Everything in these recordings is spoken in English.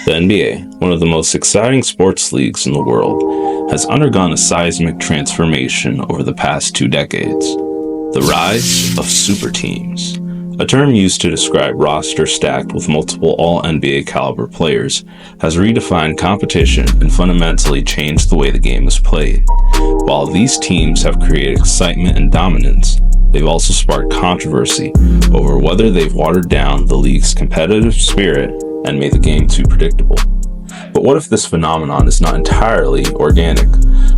The NBA, one of the most exciting sports leagues in the world, has undergone a seismic transformation over the past 2 decades. The rise of SuperTeams, a term used to describe rosters stacked with multiple all-NBA caliber players, has redefined competition and fundamentally changed the way the game is played. While these teams have created excitement and dominance, they've also sparked controversy over whether they've watered down the league's competitive spirit and made the game too predictable. But what if this phenomenon is not entirely organic?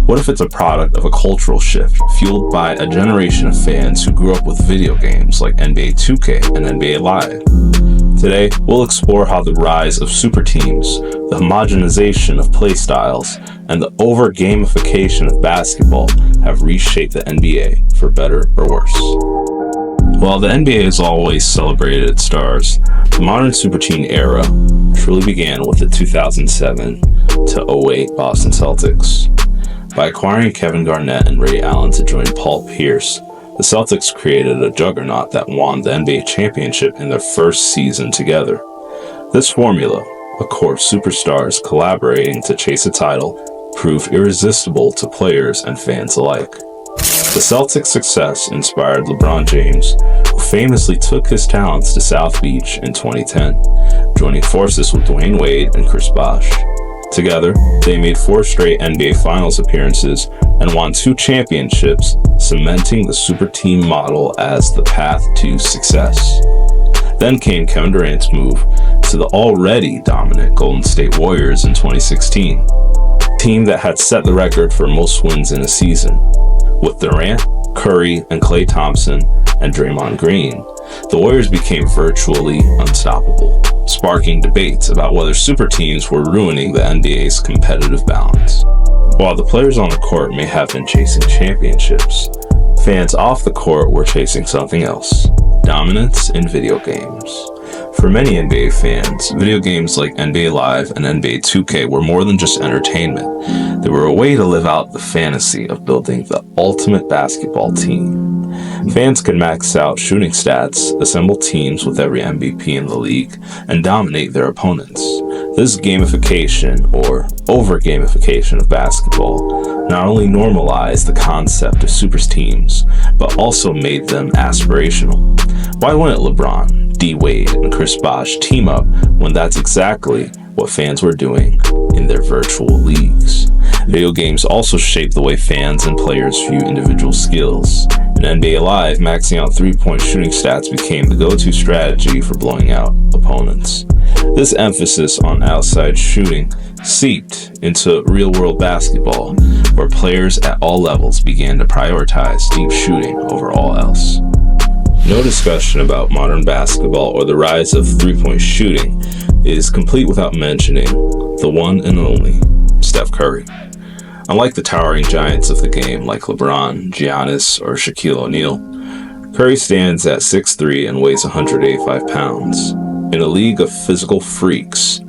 What if it's a product of a cultural shift fueled by a generation of fans who grew up with video games like NBA 2K and NBA Live? Today, we'll explore how the rise of SuperTeams, the homogenization of play styles, and the over-gamification of basketball have reshaped the NBA for better or worse. While the NBA has always celebrated its stars, the modern SuperTeam era truly began with the 2007 to 08 Boston Celtics. By acquiring Kevin Garnett and Ray Allen to join Paul Pierce, the Celtics created a juggernaut that won the NBA championship in their first season together. This formula, a core of superstars collaborating to chase a title, proved irresistible to players and fans alike. The Celtics' success inspired LeBron James, who famously took his talents to South Beach in 2010, joining forces with Dwayne Wade and Chris Bosh. Together, they made 4 straight NBA Finals appearances and won 2 championships, cementing the SuperTeam model as the path to success. Then came Kevin Durant's move to the already dominant Golden State Warriors in 2016, a team that had set the record for most wins in a season. With Durant, Curry, and Klay Thompson, and Draymond Green, the Warriors became virtually unstoppable, sparking debates about whether SuperTeams were ruining the NBA's competitive balance. While the players on the court may have been chasing championships, fans off the court were chasing something else: dominance in video games. For many NBA fans, video games like NBA Live and NBA 2K were more than just entertainment. They were a way to live out the fantasy of building the ultimate basketball team. Fans could max out shooting stats, assemble teams with every MVP in the league, and dominate their opponents. This gamification, or over-gamification of basketball, not only normalized the concept of SuperTeams, but also made them aspirational. Why wouldn't LeBron, D. Wade, and Chris Bosh team up when that's exactly what fans were doing in their virtual leagues? Video games also shape the way fans and players view individual skills. In NBA Live, maxing out 3-point shooting stats became the go-to strategy for blowing out opponents. This emphasis on outside shooting seeped into real-world basketball, where players at all levels began to prioritize deep shooting over all else. No discussion about modern basketball or the rise of 3-point shooting is complete without mentioning the one and only Steph Curry. Unlike the towering giants of the game like LeBron, Giannis, or Shaquille O'Neal, Curry stands at 6'3" and weighs 185 pounds. In a league of physical freaks,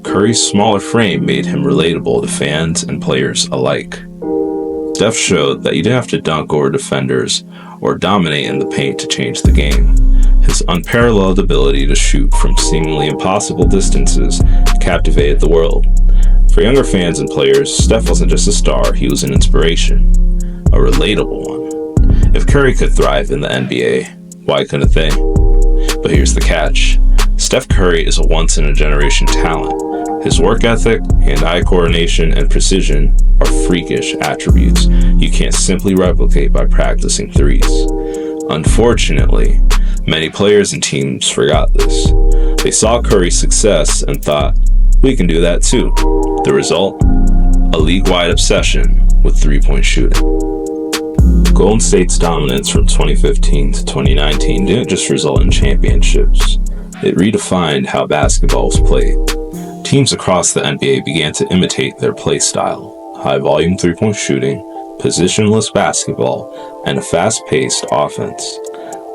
Curry's smaller frame made him relatable to fans and players alike. Steph showed that you didn't have to dunk over defenders or dominate in the paint to change the game. His unparalleled ability to shoot from seemingly impossible distances captivated the world. For younger fans and players, Steph wasn't just a star, he was an inspiration, a relatable one. If Curry could thrive in the NBA, why couldn't they? But here's the catch. Steph Curry is a once-in-a-generation talent. His work ethic, hand-eye coordination, and precision are freakish attributes you can't simply replicate by practicing threes. Unfortunately, many players and teams forgot this. They saw Curry's success and thought, we can do that too. The result? A league-wide obsession with 3-point shooting. Golden State's dominance from 2015 to 2019 didn't just result in championships. It redefined how basketball was played. Teams across the NBA began to imitate their play style: high-volume 3-point shooting, positionless basketball, and a fast-paced offense.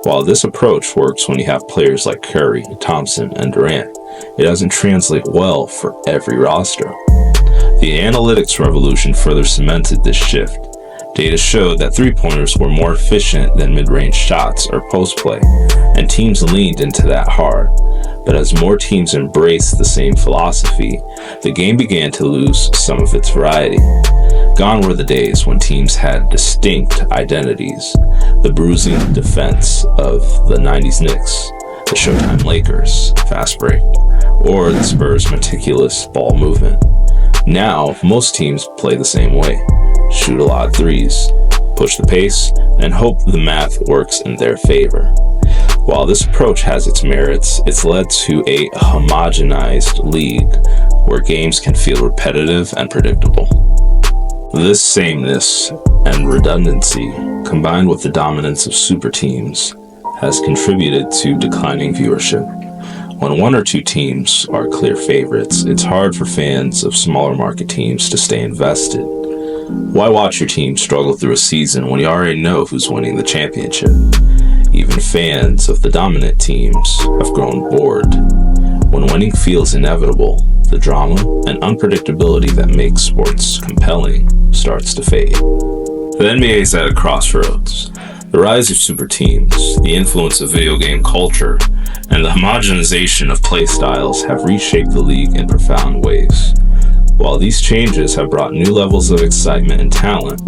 While this approach works when you have players like Curry, Thompson, and Durant, it doesn't translate well for every roster. The analytics revolution further cemented this shift. Data showed that 3-pointers were more efficient than mid-range shots or post play, and teams leaned into that hard. But as more teams embraced the same philosophy, the game began to lose some of its variety. Gone were the days when teams had distinct identities, the bruising defense of the 90s Knicks, the Showtime Lakers fast break, or the Spurs' meticulous ball movement. Now, most teams play the same way. Shoot a lot of threes, push the pace, and hope the math works in their favor. While this approach has its merits, it's led to a homogenized league where games can feel repetitive and predictable. This sameness and redundancy, combined with the dominance of super teams, has contributed to declining viewership. When one or two teams are clear favorites, it's hard for fans of smaller market teams to stay invested. Why watch your team struggle through a season when you already know who's winning the championship? Even fans of the dominant teams have grown bored. When winning feels inevitable, the drama and unpredictability that makes sports compelling starts to fade. The NBA is at a crossroads. The rise of super teams, the influence of video game culture, and the homogenization of play styles have reshaped the league in profound ways. While these changes have brought new levels of excitement and talent,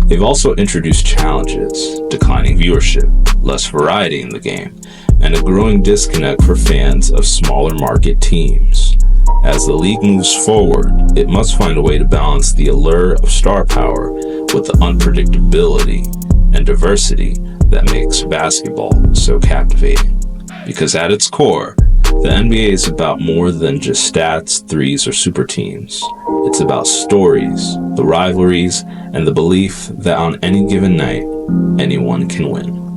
they've also introduced challenges, declining viewership, less variety in the game, and a growing disconnect for fans of smaller market teams. As the league moves forward, it must find a way to balance the allure of star power with the unpredictability and diversity that makes basketball so captivating. Because at its core, the NBA is about more than just stats, threes, or super teams. It's about stories, the rivalries, and the belief that on any given night, anyone can win.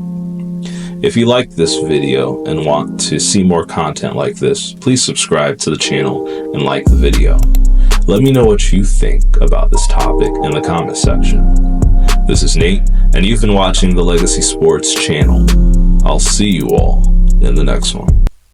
If you liked this video and want to see more content like this, please subscribe to the channel and like the video. Let me know what you think about this topic in the comment section. This is Nate, and you've been watching the Legacy Sports channel. I'll see you all in the next one.